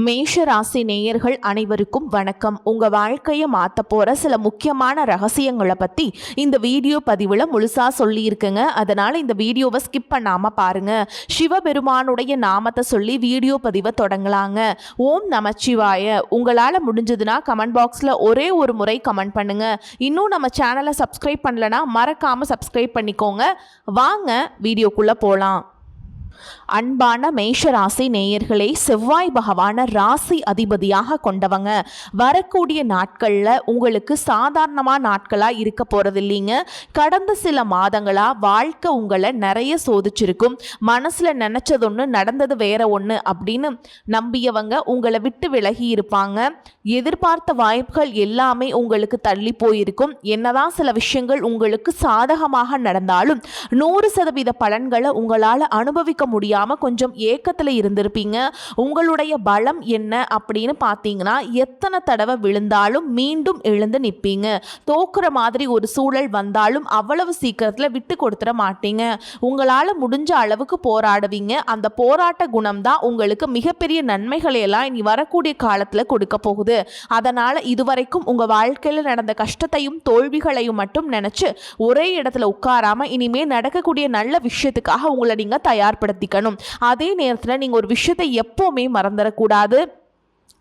மேஷ ராசி நேயர்கள் அனைவருக்கும் வணக்கம். உங்க வாழ்க்கையை மாற்ற போற சில முக்கியமான ரகசியங்களை பத்தி இந்த வீடியோ பதிவுல முழுசா சொல்லியிருக்குங்க. அதனால இந்த வீடியோவை ஸ்கிப் பண்ணாம பாருங்க. சிவபெருமானுடைய நாமத்தை சொல்லி வீடியோ பதிவை தொடங்கலாங்க. ஓம் நமச்சிவாய. உங்களால முடிஞ்சதுன்னா கமெண்ட் பாக்ஸ்ல ஒரே ஒரு முறை கமெண்ட் பண்ணுங்க. இன்னும் நம்ம சேனலை சப்ஸ்கிரைப் பண்ணலனா மறக்காம சப்ஸ்கிரைப் பண்ணிக்கோங்க. வாங்க வீடியோக்குள்ள போலாம். அன்பான மேஷராசி நேயர்களே, செவ்வாய் பகவான ராசி அதிபதியாக கொண்டவங்க. வரக்கூடிய நாட்களில் உங்களுக்கு சாதாரணமான நாட்களாக இருக்க போகிறது இல்லைங்க. கடந்த சில மாதங்களாக வாழ்க்கை உங்களை நிறைய சோதிச்சிருக்கும். மனசில் நினச்சது ஒன்று நடந்தது வேற ஒன்று அப்படின்னு நம்பியவங்க உங்களை விட்டு விலகி இருப்பாங்க. எதிர்பார்த்த வாய்ப்புகள் எல்லாமே உங்களுக்கு தள்ளி போயிருக்கும். என்னதான் சில விஷயங்கள் உங்களுக்கு சாதகமாக நடந்தாலும் 100% பலன்களை உங்களால் அனுபவிக்க முடியாமல் கொஞ்சம் ஏக்கத்தில் இருந்திருப்பீங்க. உங்களுடைய பலம் என்ன அப்படின்னு பார்த்தீங்கன்னா, எத்தனை தடவை விழுந்தாலும் மீண்டும் எழுந்து நிற்பீங்க. தோக்குற மாதிரி ஒரு சூழல் வந்தாலும் அவ்வளவு சீக்கிரத்தில் விட்டு கொடுத்துட மாட்டீங்க. உங்களால் முடிஞ்ச அளவுக்கு போராடுவீங்க. அந்த போராட்ட குணம் தான் உங்களுக்கு மிகப்பெரிய நன்மைகளை எல்லாம் இனி வரக்கூடிய காலத்தில் கொடுக்க போகுது. அதனால் இதுவரைக்கும் உங்கள் வாழ்க்கையில் நடந்த கஷ்டத்தையும் தோல்விகளையும் மட்டும் நினச்சி ஒரே இடத்துல உட்காராமல் இனிமேல் நடக்கக்கூடிய நல்ல விஷயத்துக்காக உங்களை நீங்கள் தயார்படுத்திக்கணும். அதே நேரத்தில் நீங்கள் ஒரு விஷயத்தை எப்போவுமே மறந்துடக்கூடாது.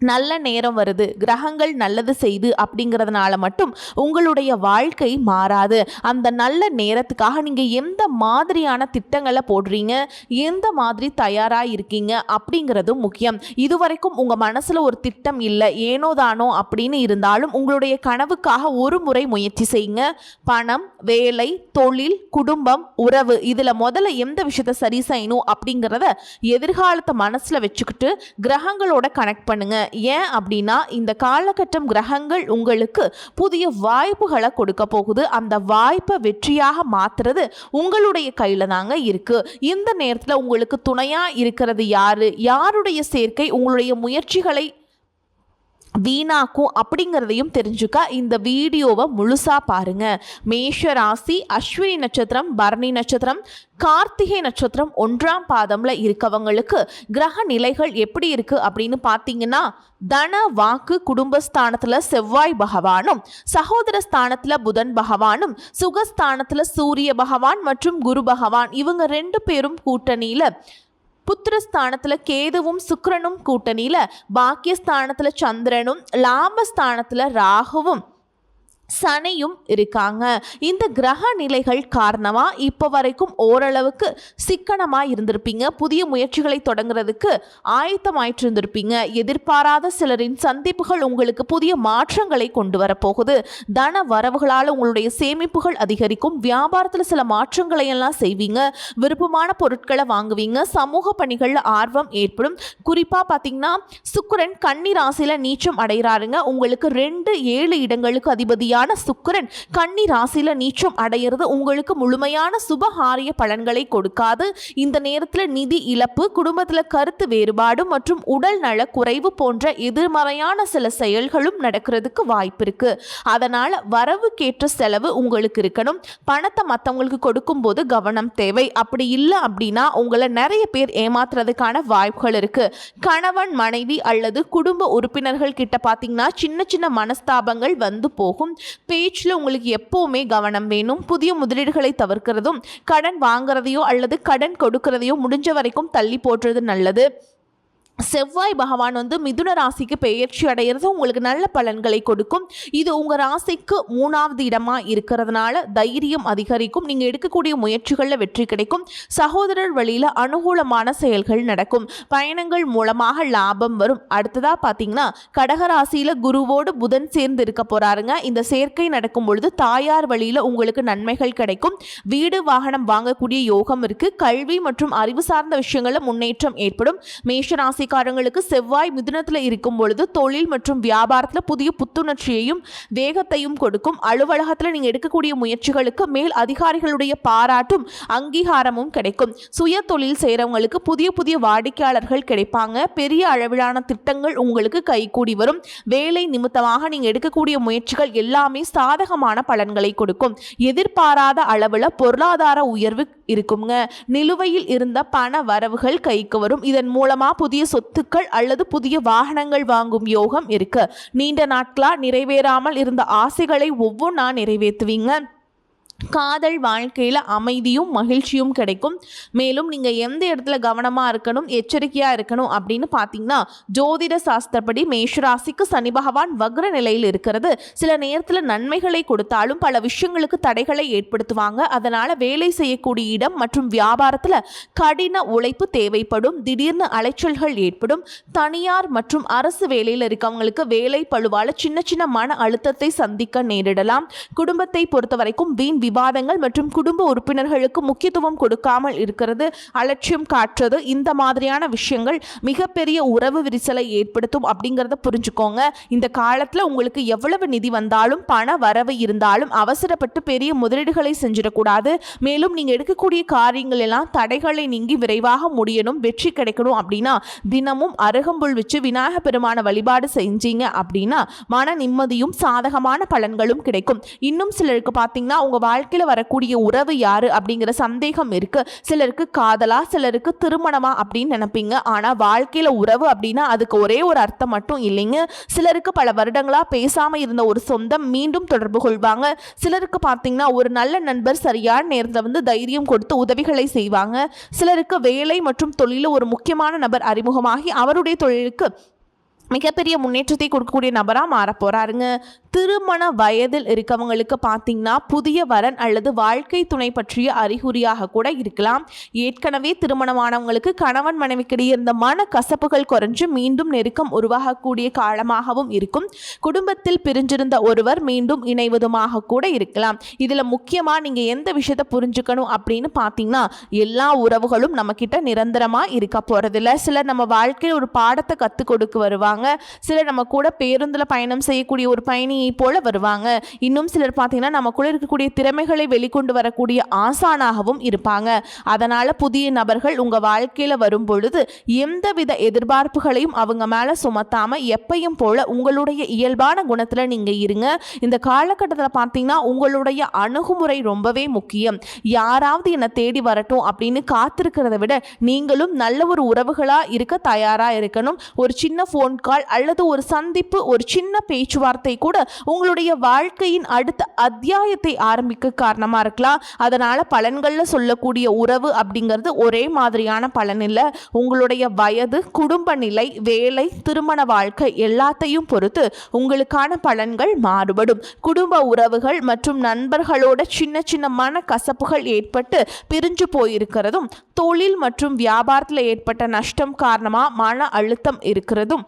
நல்ல நேரம் வருது, கிரகங்கள் நல்லது செய்து அப்படிங்கிறதுனால மட்டும் உங்களுடைய வாழ்க்கை மாறாது. அந்த நல்ல நேரத்துக்காக நீங்கள் எந்த மாதிரியான திட்டங்களை போடுறீங்க, எந்த மாதிரி தயாராக இருக்கீங்க அப்படிங்கிறதும் முக்கியம். இதுவரைக்கும் உங்கள் மனசில் ஒரு திட்டம் இல்லை, ஏனோ தானோ அப்படின்னு இருந்தாலும் உங்களுடைய கனவுக்காக ஒரு முறை முயற்சி செய்யுங்க. பணம், வேலை, தொழில், குடும்பம், உறவு, இதில் முதல்ல எந்த விஷயத்தை சரி செய்யணும் அப்படிங்கிறத எதிர்காலத்தை மனசில் வச்சுக்கிட்டு கிரகங்களோட கனெக்ட் பண்ணுங்க. ஏன் அப்படின்னா, இந்த காலகட்டம் கிரகங்கள் உங்களுக்கு புதிய வாய்ப்புகளை கொடுக்க போகுது. அந்த வாய்ப்பை வெற்றியாக மாத்துறது உங்களுடைய கையில தாங்க இருக்கு. இந்த நேரத்தில் உங்களுக்கு துணையா இருக்கிறது யாரு, யாருடைய சேர்க்கை உங்களுடைய முயற்சிகளை வீணாக்கும் அப்படிங்கிறதையும் தெரிஞ்சுக்க இந்த வீடியோவை முழுசா பாருங்க. மேஷ ராசி அஸ்வினி நட்சத்திரம், பரணி நட்சத்திரம், கார்த்திகை நட்சத்திரம் 1ஆம் பாதம்ல இருக்கவங்களுக்கு கிரக நிலைகள் எப்படி இருக்கு அப்படின்னு பார்த்தீங்கன்னா, தன வாக்கு குடும்பஸ்தானத்துல செவ்வாய் பகவானும், சகோதர ஸ்தானத்துல புதன் பகவானும், சுகஸ்தானத்துல சூரிய பகவான் மற்றும் குரு பகவான் இவங்க 2 பேரும் கூட்டணியில, புத்திரஸ்தானத்தில் கேதுவும் சுக்கிரனும் கூட்டணியில், பாக்கியஸ்தானத்தில் சந்திரனும், லாபஸ்தானத்தில் ராகுவும் சனியும் இருக்காங்க. இந்த கிரக நிலைகள் காரணமாக இப்போ வரைக்கும் ஓரளவுக்கு சிக்கனமாக இருந்திருப்பீங்க. புதிய முயற்சிகளை தொடங்குறதுக்கு ஆயத்தமாயிட்டு இருந்திருப்பீங்க. எதிர்பாராத சிலரின் சந்திப்புகள் உங்களுக்கு புதிய மாற்றங்களை கொண்டு வரப்போகுது. தன வரவுகளால் உங்களுடைய சேமிப்புகள் அதிகரிக்கும். வியாபாரத்தில் சில மாற்றங்களை எல்லாம் செய்வீங்க. விருப்பமான பொருட்களை வாங்குவீங்க. சமூக பணிகளில் ஆர்வம் ஏற்படும். குறிப்பாக பார்த்தீங்கன்னா, சுக்கிரன் கன்னி ராசியில் நீச்சம் அடைகிறாருங்க. உங்களுக்கு 2-7 இடங்களுக்கு அதிபதியாக சுக்கிரன் கன்னி ராசியில நீச்சம் அடையிறது உங்களுக்கு முழுமையான சுபகாரிய பலன்களை கொடுக்காது. இந்த நேரத்தில் நிதி இழப்பு, குடும்பத்தில் கருத்து வேறுபாடு மற்றும் உடல் நல குறைவு போன்ற எதிர்மறையான சில செயல்களும் நடக்கிறதுக்கு வாய்ப்பு இருக்கு. அதனால வரவுக்கேற்ற செலவு உங்களுக்கு இருக்கணும். பணத்தை மற்றவங்களுக்கு கொடுக்கும் போது கவனம் தேவை. அப்படி இல்லை அப்படின்னா உங்களை நிறைய பேர் ஏமாத்துறதுக்கான வாய்ப்புகள் இருக்கு. கணவன், மனைவி அல்லது குடும்ப உறுப்பினர்கள் கிட்ட பார்த்தீங்கன்னா சின்ன சின்ன மனஸ்தாபங்கள் வந்து போகும். பேச்சில் உங்களுக்கு எப்போவுமே கவனம் வேணும். புதிய முதலீடுகளை தவிர்க்கிறதும், கடன் வாங்குறதையோ அல்லது கடன் கொடுக்கறதையோ முடிஞ்ச வரைக்கும் தள்ளி போடுறது நல்லது. செவ்வாய் பகவான் மிதுன ராசிக்கு பெயர்ச்சி அடைகிறது உங்களுக்கு நல்ல பலன்களை கொடுக்கும். இது உங்கள் ராசிக்கு 3ஆவது இடமாக இருக்கிறதுனால தைரியம் அதிகரிக்கும். நீங்கள் எடுக்கக்கூடிய முயற்சிகளில் வெற்றி கிடைக்கும். சகோதரர் வழியில் அனுகூலமான செயல்கள் நடக்கும். பயணங்கள் மூலமாக லாபம் வரும். அடுத்ததாக பார்த்தீங்கன்னா, கடகராசியில் குருவோடு புதன் சேர்ந்து இருக்க போகிறாருங்க. இந்த சேர்க்கை நடக்கும் பொழுது தாயார் வழியில் உங்களுக்கு நன்மைகள் கிடைக்கும். வீடு வாகனம் வாங்கக்கூடிய யோகம் இருக்குது. கல்வி மற்றும் அறிவு சார்ந்த விஷயங்களில் முன்னேற்றம் ஏற்படும். மேஷராசி காரங்களுக்கு செவ்வாய் மிதுனத்தில் இருக்கும் பொழுது தொழில் மற்றும் வியாபாரத்தில் புதிய புத்துணர்ச்சியையும் வேகத்தையும் கொடுக்கும். அலுவலகத்தில் நீங்கள் எடுக்கக்கூடிய முயற்சிகளுக்கு மேல் அதிகாரிகளுடைய பாராட்டும் அங்கீகாரமும் கிடைக்கும். சுய தொழில் செய்கிறவங்களுக்கு புதிய புதிய வாடிக்கையாளர்கள் கிடைப்பாங்க. பெரிய அளவிலான திட்டங்கள் உங்களுக்கு கைகூடி வரும். வேலை நிமித்தமாக நீங்கள் எடுக்கக்கூடிய முயற்சிகள் எல்லாமே சாதகமான பலன்களை கொடுக்கும். எதிர்பாராத அளவில் பொருளாதார உயர்வு இருக்குங்க. நிலுவையில் இருந்த பண வரவுகள் கைக்கு வரும். இதன் மூலமா புதிய சொத்துக்கள் அல்லது புதிய வாகனங்கள் வாங்கும் யோகம் இருக்கு. நீண்ட நாட்களா நிறைவேறாமல் இருந்த ஆசைகளை ஒவ்வொன்றா நிறைவேற்றுவீங்க. காதல் வாழ்க்கையில் அமைதியும் மகிழ்ச்சியும் கிடைக்கும். மேலும் நீங்கள் எந்த இடத்துல கவனமாக இருக்கணும், எச்சரிக்கையாக இருக்கணும் அப்படின்னு பார்த்தீங்கன்னா, ஜோதிட சாஸ்திரப்படி மேஷராசிக்கு சனி பகவான் வக்ர நிலையில் இருக்கிறது சில நேரத்தில் நன்மைகளை கொடுத்தாலும் பல விஷயங்களுக்கு தடைகளை ஏற்படுத்துவாங்க. அதனால் வேலை செய்யக்கூடிய இடம் மற்றும் வியாபாரத்தில் கடின உழைப்பு தேவைப்படும். திடீர்னு அலைச்சல்கள் ஏற்படும். தனியார் மற்றும் அரசு வேலையில் இருக்கவங்களுக்கு வேலை பழுவால் சின்ன சின்ன மன அழுத்தத்தை சந்திக்க நேரிடலாம். குடும்பத்தை பொறுத்த வரைக்கும் வீண் விவாதங்கள் மற்றும் குடும்ப உறுப்பினர்களுக்கு முக்கியத்துவம் கொடுக்காமல் இருக்கிறது, அலட்சியம் காட்டுறது, இந்த மாதிரியான விஷயங்கள் மிகப்பெரிய உறவு விரிசலை ஏற்படுத்தும் அப்படிங்கிறத புரிஞ்சுக்கோங்க. இந்த காலத்தில் உங்களுக்கு எவ்வளவு நிதி வந்தாலும் பண வரவு இருந்தாலும் அவசரப்பட்டு பெரிய முதலீடுகளை செஞ்சிடக்கூடாது. மேலும் நீங்கள் எடுக்கக்கூடிய காரியங்கள் எல்லாம் தடைகளை நீங்கி விரைவாக முடியணும், வெற்றி கிடைக்கணும் அப்படின்னா தினமும் அருகம்புல் வச்சு விநாயக பெருமான வழிபாடு செஞ்சீங்க அப்படின்னா மன நிம்மதியும் சாதகமான பலன்களும் கிடைக்கும். இன்னும் சிலருக்கு பார்த்தீங்கன்னா உங்கள் வாழ்க்கையில் வரக்கூடிய உறவு யாரு அப்படிங்கிற சந்தேகம் இருக்கு. சிலருக்கு காதலா, சிலருக்கு திருமணமா அப்படின்னு நினைப்பீங்க. ஆனால் வாழ்க்கையில் உறவு அப்படின்னா அதுக்கு ஒரே ஒரு அர்த்தம் மட்டும் இல்லைங்க. சிலருக்கு பல வருடங்களா பேசாம இருந்த ஒரு சொந்தம் மீண்டும் தொடர்பு கொள்வாங்க. சிலருக்கு பார்த்தீங்கன்னா ஒரு நல்ல நண்பர் சரியான நேரத்தில் வந்து தைரியம் கொடுத்து உதவிகளை செய்வாங்க. சிலருக்கு வேலை மற்றும் தொழிலில் ஒரு முக்கியமான நபர் அறிமுகமாகி அவருடைய தொழிலுக்கு மிகப்பெரிய முன்னேற்றத்தை கொடுக்கக்கூடிய நபராக மாற போகிறாருங்க. திருமண வயதில் இருக்கவங்களுக்கு பார்த்தீங்கன்னா புதிய வரன் அல்லது வாழ்க்கை துணை பற்றிய அறிகுறியாக கூட இருக்கலாம். ஏற்கனவே திருமணமானவங்களுக்கு கணவன் மனைவிக்கிடையே இருந்த மன கசப்புகள் குறைஞ்சு மீண்டும் நெருக்கம் உருவாகக்கூடிய காலமாகவும் இருக்கும். குடும்பத்தில் பிரிஞ்சிருந்த ஒருவர் மீண்டும் இணைவதுமாக கூட இருக்கலாம். இதில் முக்கியமாக நீங்கள் எந்த விஷயத்தை புரிஞ்சுக்கணும் அப்படின்னு பார்த்தீங்கன்னா, எல்லா உறவுகளும் நம்மக்கிட்ட நிரந்தரமாக இருக்க போகிறதில்ல. சிலர் நம்ம வாழ்க்கையில் ஒரு பாடத்தை கற்றுக் கொடுக்க வருவாங்க. சிலர் நம்ம கூட பேருந்தில் பயணம் செய்யக்கூடிய ஒரு பயணியை போல வருவாங்க. இன்னும் சிலர் பார்த்தீங்கன்னா நமக்குள்ள இருக்கக்கூடிய திறமைகளை வெளிக்கொண்டு வரக்கூடிய ஆசானாகவும் இருப்பாங்க. அதனால புதிய நபர்கள் உங்க வாழ்க்கையில வரும் பொழுது எந்தவித எதிர்பார்ப்புகளையும் அவங்க மேல சுமத்தாம எப்பையும் போல உங்களுடைய இயல்பான குணத்துல நீங்க இருங்க. இந்த காலகட்டத்தில் பார்த்தீங்கன்னா உங்களுடைய அணுகுமுறை ரொம்பவே முக்கியம். யாராவது என்னை தேடி வரட்டும் அப்படின்னு காத்திருக்கிறத விட நீங்களும் நல்ல ஒரு உறவுகளா இருக்க தயாரா இருக்கணும். ஒரு சின்ன ஃபோன் கால் அல்லது ஒரு சந்திப்பு, ஒரு சின்ன பேச்சுவார்த்தை கூட உங்களுடைய வாழ்க்கையின் அடுத்த அத்தியாயத்தை ஆரம்பிக்க காரணமாக இருக்கலாம். அதனால் பலன்களில் சொல்லக்கூடிய உறவு அப்படிங்கிறது ஒரே மாதிரியான பலன் இல்லை. உங்களுடைய வயது, குடும்ப நிலை, வேலை, திருமண வாழ்க்கை எல்லாத்தையும் பொறுத்து உங்களுக்கான பலன்கள் மாறுபடும். குடும்ப உறவுகள் மற்றும் நண்பர்களோட சின்ன சின்ன மன கசப்புகள் ஏற்பட்டு பிரிஞ்சு போயிருக்கிறதும், தொழில் மற்றும் வியாபாரத்தில் ஏற்பட்ட நஷ்டம் காரணமாக மன அழுத்தம் இருக்கிறதும்,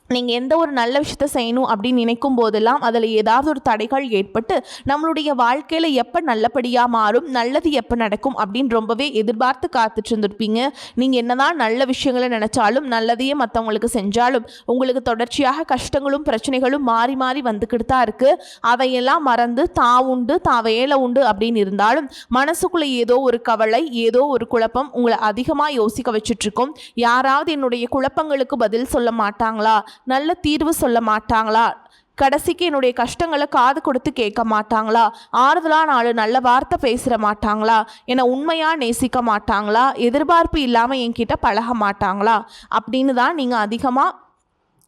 நீங்கள் எந்த ஒரு நல்ல விஷயத்தை செய்யணும் அப்படின்னு நினைக்கும் போதெல்லாம் அதில் ஏதாவது ஒரு தடைகள் ஏற்பட்டு நம்மளுடைய வாழ்க்கையில் எப்போ நல்லபடியாக மாறும், நல்லது எப்போ நடக்கும் அப்படின்னு ரொம்பவே எதிர்பார்த்து காத்துட்டு இருந்திருப்பீங்க. நீங்கள் என்னதான் நல்ல விஷயங்களை நினச்சாலும், நல்லதையே மற்றவங்களுக்கு செஞ்சாலும் உங்களுக்கு தொடர்ச்சியாக கஷ்டங்களும் பிரச்சனைகளும் மாறி மாறி வந்துக்கிட்டு தான் இருக்குது. அதையெல்லாம் மறந்து தான் உண்டு, தான் வேலை உண்டு அப்படின்னு இருந்தாலும் மனசுக்குள்ளே ஏதோ ஒரு கவலை, ஏதோ ஒரு குழப்பம் உங்களை அதிகமாக யோசிக்க வச்சுட்ருக்கோம். யாராவது என்னுடைய குழப்பங்களுக்கு பதில் சொல்ல மாட்டாங்களா, நல்ல தீர்வு சொல்ல மாட்டாங்களா, கடைசிக்கு என்னுடைய கஷ்டங்களை காது கொடுத்து கேட்க மாட்டாங்களா, ஆறுதலாக நாலு நல்ல வார்த்தை பேசுகிற மாட்டாங்களா, என்னை உண்மையாக நேசிக்க மாட்டாங்களா, எதிர்பார்ப்பு இல்லாமல் என்கிட்ட பழக மாட்டாங்களா அப்படின்னு தான் நீங்கள் அதிகமாக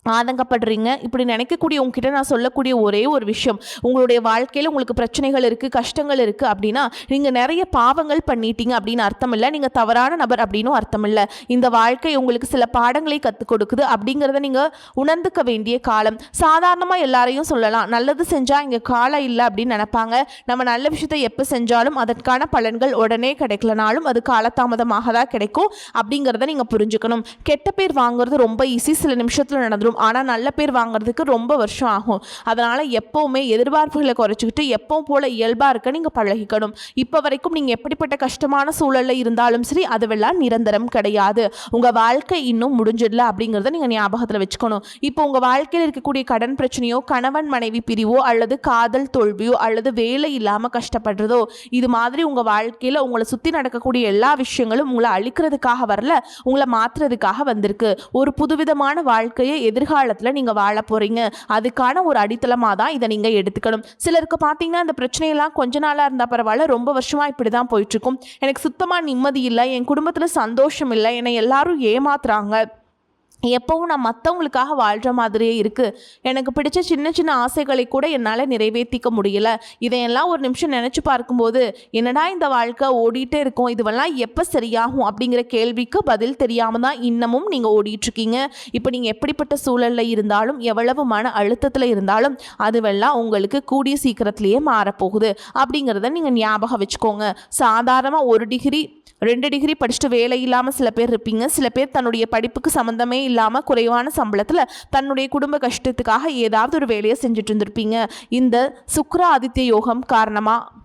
ஆதங்கப்படுறீங்க. இப்படி நினைக்கக்கூடிய உங்ககிட்ட நான் சொல்லக்கூடிய ஒரே ஒரு விஷயம், உங்களுடைய வாழ்க்கையில் உங்களுக்கு பிரச்சனைகள் இருக்குது, கஷ்டங்கள் இருக்குது அப்படின்னா நீங்கள் நிறைய பாவங்கள் பண்ணிட்டீங்க அப்படின்னு அர்த்தம் இல்லை. நீங்கள் தவறான நபர் அப்படின்னும் அர்த்தம் இல்லை. இந்த வாழ்க்கை உங்களுக்கு சில பாடங்களை கற்றுக் கொடுக்குது அப்படிங்கிறத நீங்கள் உணர்ந்துக்க வேண்டிய காலம். சாதாரணமாக எல்லாரையும் சொல்லலாம், நல்லது செஞ்சால் இங்கே காலம் இல்லை அப்படின்னு நினைப்பாங்க. நம்ம நல்ல விஷயத்தை எப்போ செஞ்சாலும் அதற்கான பலன்கள் உடனே கிடைக்கலனாலும் அது காலதாமதமாக தான் கிடைக்கும் அப்படிங்கிறத நீங்கள் புரிஞ்சுக்கணும். கெட்ட பேர் வாங்குறது ரொம்ப ஈஸி, சில நிமிஷத்தில் நடந்துடும். ஆனால் நல்ல பேர் வாங்குறதுக்கு ரொம்ப வருஷம் ஆகும். அதனால் எப்போவுமே எதிர்பார்ப்புகளை குறைச்சிக்கிட்டு எப்பவும் போல் இயல்பாக இருக்க நீங்கள் பழகிக்கணும். இப்போ வரைக்கும் நீங்கள் எப்படிப்பட்ட கஷ்டமான சூழலில் இருந்தாலும் சரி, அதுவெல்லாம் நிரந்தரம் கிடையாது. உங்கள் வாழ்க்கை இன்னும் முடிஞ்சிடல அப்படிங்கிறத நீங்கள் ஞாபகத்தில் வச்சுக்கணும். இப்போ உங்கள் வாழ்க்கையில் இருக்கக்கூடிய கடன் பிரச்சனையோ, கணவன் மனைவி பிரிவோ, அல்லது காதல் தோல்வியோ, அல்லது வேலை இல்லாமல் கஷ்டப்படுறதோ, இது மாதிரி உங்கள் வாழ்க்கையில் உங்களை சுற்றி நடக்கக்கூடிய எல்லா விஷயங்களும் உங்களை அழிக்கிறதுக்காக வரல, உங்களை மாற்றுறதுக்காக வந்திருக்கு. ஒரு புதுவிதமான வாழ்க்கையை எதிர்காலத்தில் நீங்கள் வாழ போகிறீங்க. அதுக்கான ஒரு அடித்தளமாக தான் இதை நீங்கள் எடுத்துக்கணும். சிலருக்கு பார்த்தீங்கன்னா இந்த பிரச்சனையெல்லாம் கொஞ்ச நாளாக இருந்தால் பரவாயில்ல, ரொம்ப வருஷமாக இப்படி தான் போயிட்டுருக்கும். எனக்கு சுத்தமாக நிம்மதி இல்லை, என் குடும்பத்தில் சந்தோஷம் இல்லை, என்னை எல்லாரும் ஏமாத்துறாங்க, எப்பவும் நான் மற்றவங்களுக்காக வாழ்கிற மாதிரியே இருக்குது, எனக்கு பிடிச்ச சின்ன சின்ன ஆசைகளை கூட என்னால் நிறைவேற்றிக்க முடியல, இதையெல்லாம் ஒரு நிமிஷம் நினச்சி பார்க்கும்போது என்னடா இந்த வாழ்க்கை ஓடிட்டே இருக்கும், இதுவெல்லாம் எப்போ சரியாகும் அப்படிங்கிற கேள்விக்கு பதில் தெரியாமல் தான் இன்னமும் நீங்கள் ஓடிட்டுருக்கீங்க. இப்போ நீங்கள் எப்படிப்பட்ட சூழலில் இருந்தாலும், எவ்வளவு மன அழுத்தத்தில் இருந்தாலும் அதுவெல்லாம் உங்களுக்கு கூடிய சீக்கிரத்திலேயே மாறப்போகுது அப்படிங்கிறத நீங்கள் ஞாபகம் வச்சுக்கோங்க. சாதாரணமாக 1 டிகிரி 2 டிகிரி படிச்சுட்டு வேலை இல்லாமல் சில பேர் இருப்பீங்க. சில பேர் தன்னுடைய படிப்புக்கு சம்மந்தமே இல்லாமல் குறைவான சம்பளத்தில் தன்னுடைய குடும்ப கஷ்டத்துக்காக ஏதாவது ஒரு வேலையை செஞ்சுட்டு இருந்திருப்பீங்க. இந்த சுக்கிர ஆதித்ய யோகம் காரணமாக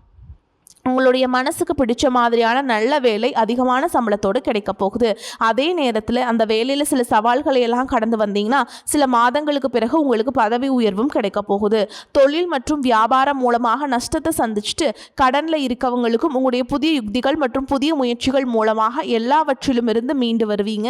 உங்களுடைய மனசுக்கு பிடிச்ச மாதிரியான நல்ல வேலை அதிகமான சம்பளத்தோடு கிடைக்க போகுது. அதே நேரத்தில் அந்த வேலையில் சில சவால்களை எல்லாம் கடந்து வந்தீங்கன்னா சில மாதங்களுக்கு பிறகு உங்களுக்கு பதவி உயர்வும் கிடைக்க போகுது. தொழில் மற்றும் வியாபாரம் மூலமாக நஷ்டத்தை சந்திச்சுட்டு கடனில் இருக்கவங்களுக்கும் உங்களுடைய புதிய யுக்திகள் மற்றும் புதிய முயற்சிகள் மூலமாக எல்லாவற்றிலும் இருந்து மீண்டு வருவீங்க.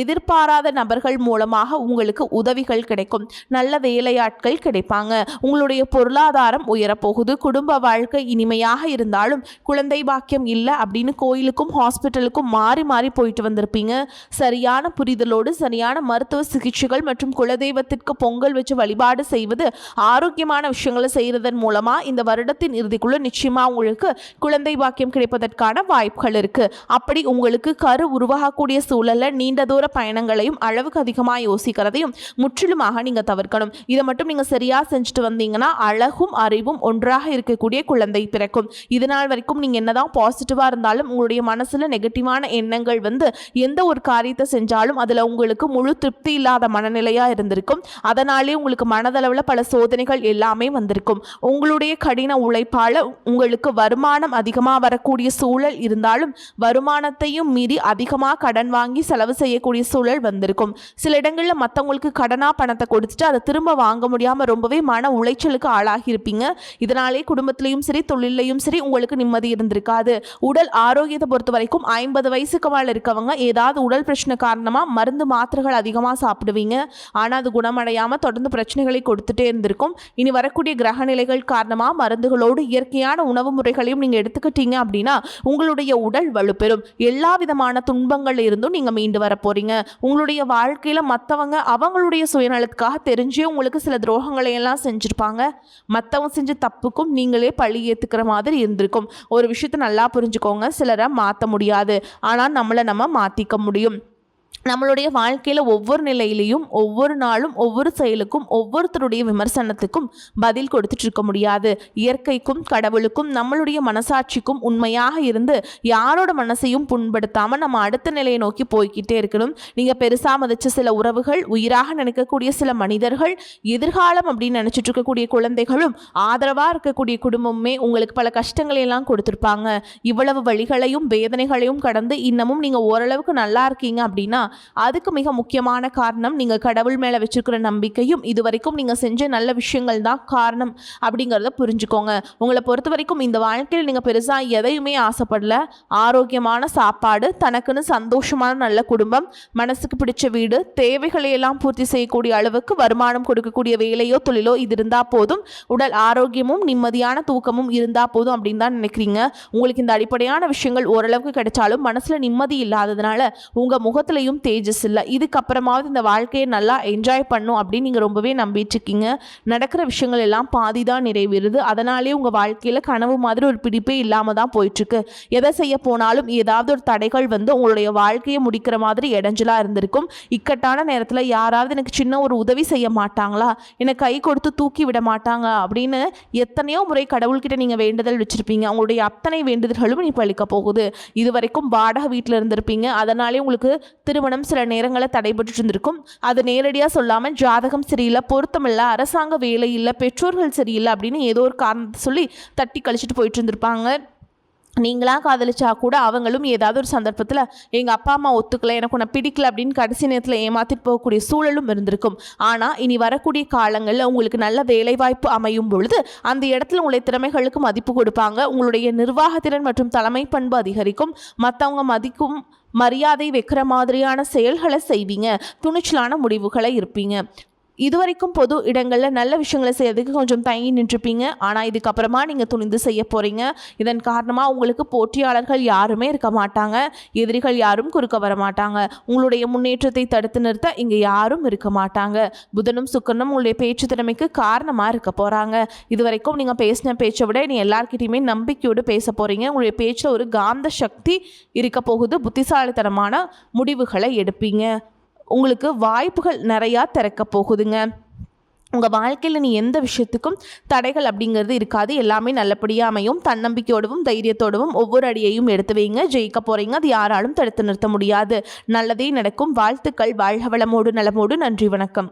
எதிர்பாராத நபர்கள் மூலமாக உங்களுக்கு உதவிகள் கிடைக்கும். நல்ல வேலையாட்கள் கிடைப்பாங்க. உங்களுடைய பொருளாதாரம் உயரப்போகுது. குடும்ப வாழ்க்கை இனிமையாக இருந்தாலும் குழந்தை பாக்கியம் இல்லை அப்படின்னு கோயிலுக்கும் ஹாஸ்பிட்டலுக்கும் மாறி மாறி போயிட்டு வந்திருப்பீங்க. சரியான புரிதலோடு சரியான மருத்துவ சிகிச்சைகள் மற்றும் குலதெய்வத்திற்கு பொங்கல் வச்சு வழிபாடு செய்வது, ஆரோக்கியமான விஷயங்களை செய்கிறதன் மூலமாக இந்த வருடத்தின் இறுதிக்குள்ள நிச்சயமாக உங்களுக்கு குழந்தை பாக்கியம் கிடைப்பதற்கான வாய்ப்புகள் இருக்குது. அப்படி உங்களுக்கு கரு உருவாகக்கூடிய சூழலில் நீண்ட தூர பயணங்களையும் அளவுக்கு அதிகமாக யோசிக்கிறதையும் முற்றிலுமாக நீங்கள் தவிர்க்கணும். இதை மட்டும் நீங்கள் சரியாக செஞ்சுட்டு வந்தீங்கன்னா அழகும் அறிவும் ஒன்றாக இருக்கக்கூடிய குழந்தை பிறக்கும். இதனால் வரைக்கும் நீங்கள் என்னதான் பாசிட்டிவாக இருந்தாலும் உங்களுடைய மனசில் நெகட்டிவான எண்ணங்கள் எந்த ஒரு காரியத்தை செஞ்சாலும் அதில் உங்களுக்கு முழு திருப்தி இல்லாத மனநிலையாக இருந்திருக்கும். அதனாலே உங்களுக்கு மனதளவில் பல சோதனைகள் எல்லாமே வந்திருக்கும். உங்களுடைய கடின உழைப்பால் உங்களுக்கு வருமானம் அதிகமாக வரக்கூடிய சூழல் இருந்தாலும் வருமானத்தையும் மீறி அதிகமாக கடன் வாங்கி செலவு செய்யக்கூடிய சூழல் வந்திருக்கும். சில இடங்களில் மற்றவங்களுக்கு கடனாக பணத்தை கொடுத்துட்டு அதை திரும்ப வாங்க முடியாமல் ரொம்பவே மன உளைச்சலுக்கு ஆளாகி இருப்பீங்க. இதனாலே குடும்பத்திலையும் சரி தொழிலையும் சரி உங்களுக்கு நிம்மதி இருந்திருக்காது. உடல் ஆரோக்கியத்தை பொறுத்த வரைக்கும் 50 வயசுக்கு மேல இருக்கவங்க ஏதாவது உடல் பிரச்சனை காரணமா மருந்து மாத்திரைகள் அதிகமாக சாப்பிடுவீங்க. ஆனால் அது குணமடையாமல் தொடர்ந்து பிரச்சனைகளை கொடுத்துட்டே இருந்திருக்கும். இனி வரக்கூடிய கிரக நிலைகள் காரணமாக மருந்துகளோடு இயற்கையான உணவு முறைகளையும் நீங்கள் எடுத்துக்கிட்டீங்க அப்படின்னா உங்களுடைய உடல் வலுப்பெறும். எல்லா விதமான துன்பங்கள் இருந்தும் நீங்கள் மீண்டு வர போறீங்க. உங்களுடைய வாழ்க்கையில் மற்றவங்க அவங்களுடைய சுயநலத்துக்காக தெரிஞ்சே உங்களுக்கு சில துரோகங்களை எல்லாம் செஞ்சுருப்பாங்க. மற்றவங்க செஞ்ச தப்புக்கும் நீங்களே பழி ஏற்றுக்கிற மாதிரி இருந்திருக்கும். ஒரு விஷயத்தை நல்லா புரிஞ்சுக்கோங்க, சிலரை மாற்ற முடியாது, ஆனால் நம்மளை நம்ம மாற்றிக்க முடியும். நம்மளுடைய வாழ்க்கையில் ஒவ்வொரு நிலையிலையும் ஒவ்வொரு நாளும் ஒவ்வொரு செயலுக்கும் ஒவ்வொருத்தருடைய விமர்சனத்துக்கும் பதில் கொடுத்துட்டு இருக்க முடியாது. இயற்கைக்கும் கடவுளுக்கும் நம்மளுடைய மனசாட்சிக்கும் உண்மையாக இருந்து யாரோட மனசையும் புண்படுத்தாமல் நம்ம அடுத்த நிலையை நோக்கி போய்கிட்டே இருக்கணும். நீங்கள் பெருசாக மதிச்ச சில உறவுகள், உயிராக நினைக்கக்கூடிய சில மனிதர்கள், எதிர்காலம் அப்படின்னு நினச்சிட்டு இருக்கக்கூடிய குழந்தைகளும் ஆதரவாக இருக்கக்கூடிய குடும்பமுமே உங்களுக்கு பல கஷ்டங்களை எல்லாம் கொடுத்துருப்பாங்க. இவ்வளவு வழிகளையும் வேதனைகளையும் கடந்து இன்னமும் நீங்கள் ஓரளவுக்கு நல்லா இருக்கீங்க அப்படின்னா அதுக்கு மிக முக்கியமான காரணம் நீங்கள் கடவுள் மேலே வச்சிருக்கிற நம்பிக்கையும் இதுவரைக்கும் நீங்கள் செஞ்ச நல்ல விஷயங்கள் தான் காரணம் அப்படிங்கிறத புரிஞ்சுக்கோங்க. உங்களை பொறுத்த வரைக்கும் இந்த வாழ்க்கையில் நீங்கள் பெருசாக எதையுமே ஆசைப்படல. ஆரோக்கியமான சாப்பாடு, தனக்குன்னு சந்தோஷமான நல்ல குடும்பம், மனசுக்கு பிடிச்ச வீடு, தேவைகளை எல்லாம் பூர்த்தி செய்யக்கூடிய அளவுக்கு வருமானம் கொடுக்கக்கூடிய வேலையோ தொழிலோ இது இருந்தால் போதும். உடல் ஆரோக்கியமும் நிம்மதியான தூக்கமும் இருந்தால் போதும் அப்படின்னு தான் நினைக்கிறீங்க. உங்களுக்கு இந்த அடிப்படையான விஷயங்கள் ஓரளவுக்கு கிடைச்சாலும் மனசில் நிம்மதி இல்லாததுனால உங்கள் முகத்திலையும் தேஜஸ் இல்லை. இதுக்கப்புறமாவது இந்த வாழ்க்கையை நல்லா என்ஜாய் பண்ணும் அப்படின்னு நீங்கள் ரொம்பவே நம்பிட்டு இருக்கீங்க. நடக்கிற விஷயங்கள் எல்லாம் பாதி தான் நிறைவேறுது. அதனாலே உங்கள் வாழ்க்கையில் கனவு மாதிரி ஒரு பிடிப்பே இல்லாமல் தான் போயிட்டுருக்கு. எதை செய்ய போனாலும் ஏதாவது ஒரு தடைகள் உங்களுடைய வாழ்க்கையை முடிக்கிற மாதிரி இடைஞ்சலாக இருந்திருக்கும். இக்கட்டான நேரத்தில் யாராவது எனக்கு சின்ன ஒரு உதவி செய்ய மாட்டாங்களா, எனக்கு கை கொடுத்து தூக்கி விட மாட்டாங்க அப்படின்னு எத்தனையோ முறை கடவுள்கிட்ட நீங்கள் வேண்டுதல் வச்சுருப்பீங்க. உங்களுடைய அத்தனை வேண்டுதல்களும் நீ பழிக்க போகுது. இது வரைக்கும் வாடகை வீட்டில் இருந்திருப்பீங்க. அதனாலே உங்களுக்கு திருமணம் சில நேரங்களில் தடைபட்டு இருந்திருக்கும். அது நேரடியாக சொல்லாமல் ஜாதகம் சரியில்லை, பொருத்தமில்லை, அரசாங்க வேலை இல்லை, பெற்றோர்கள் சரியில்லை அப்படின்னு ஏதோ ஒரு காரணத்தை சொல்லி தட்டி கழிச்சிட்டு போயிட்டு இருந்திருப்பாங்க. நீங்களாக காதலிச்சா கூட அவங்களும் ஏதாவது ஒரு சந்தர்ப்பத்தில் எங்கள் அப்பா அம்மா ஒத்துக்கலை, எனக்கு உன்னை பிடிக்கல அப்படின்னு கடைசி நேரத்தில் ஏமாற்றிட்டு போகக்கூடிய சூழலும் இருந்திருக்கும். ஆனால் இனி வரக்கூடிய காலங்களில் உங்களுக்கு நல்ல வேலைவாய்ப்பு அமையும் பொழுது அந்த இடத்துல உங்களுடைய திறமைகளுக்கு மதிப்பு கொடுப்பாங்க. உங்களுடைய நிர்வாகத்திறன் மற்றும் தலைமை பண்பு அதிகரிக்கும். மற்றவங்க மதிக்கும் மரியாதை வைக்கிற மாதிரியான செயல்களை செய்வீங்க. துணிச்சலான முடிவுகளை இருப்பீங்க. இதுவரைக்கும் பொது இடங்களில் நல்ல விஷயங்களை செய்யறதுக்கு கொஞ்சம் தயங்கி நின்றுப்பீங்க. ஆனால் இதுக்கப்புறமா நீங்கள் துணிந்து செய்ய போகிறீங்க. இதன் காரணமாக உங்களுக்கு போட்டியாளர்கள் யாருமே இருக்க மாட்டாங்க. எதிரிகள் யாரும் குறுக்க வர மாட்டாங்க. உங்களுடைய முன்னேற்றத்தை தடுத்து நிறுத்த இங்கே யாரும் இருக்க மாட்டாங்க. புதனும் சுக்கிரனும் உங்களுடைய பேச்சு திறமைக்கு காரணமாக இருக்க போகிறாங்க. இதுவரைக்கும் நீங்கள் பேசின பேச்சை விட நீ எல்லார்கிட்டையுமே நம்பிக்கையோடு பேச போகிறீங்க. உங்களுடைய பேச்சில் ஒரு காந்த சக்தி இருக்க போகுது. புத்திசாலித்தனமான முடிவுகளை எடுப்பீங்க. உங்களுக்கு வாய்ப்புகள் நிறையா திறக்க போகுதுங்க. உங்கள் வாழ்க்கையில் நீ எந்த விஷயத்துக்கும் தடைகள் அப்படிங்கிறது இருக்காது. எல்லாமே நல்லபடியாக அமையும். தன்னம்பிக்கையோடவும் தைரியத்தோடவும் ஒவ்வொரு அடியையும் எடுத்து வைங்க. ஜெயிக்க போகிறீங்க. அது யாராலும் தடுத்து நிறுத்த முடியாது. நல்லதே நடக்கும். வாழ்த்துக்கள். வாழ்க வளமோடு நலமோடு. நன்றி, வணக்கம்.